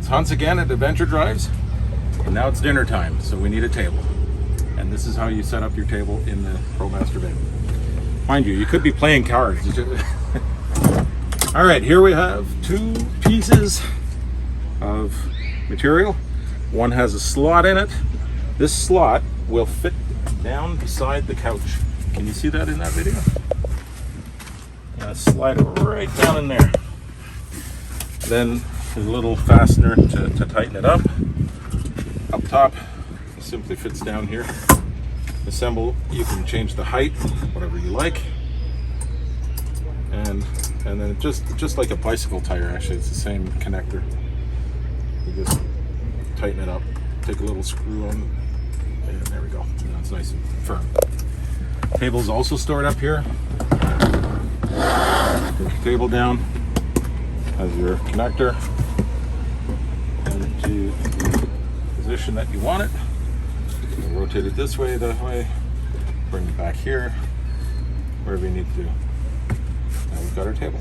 It's Hunts again at Adventure Drives, and now it's dinner time, so we need a table. And this is how you set up your table in the Promaster bin. Mind you, you could be playing cards. All right, here we have two pieces of material. One has a slot in it. This slot will fit down beside the couch. Can you see that in that video? Slide it right down in there. Then there's a little fastener to tighten it up. Up top, it simply fits down here. Assemble, you can change the height, whatever you like. And then just like a bicycle tire, actually, it's the same connector. You just tighten it up, take a little screw on, and there we go. Now it's nice and firm. Table's also stored up here. Put the table down, has your connector into the position that you want it. You can rotate it this way, that way, bring it back here, wherever you need to do. Now we've got our table.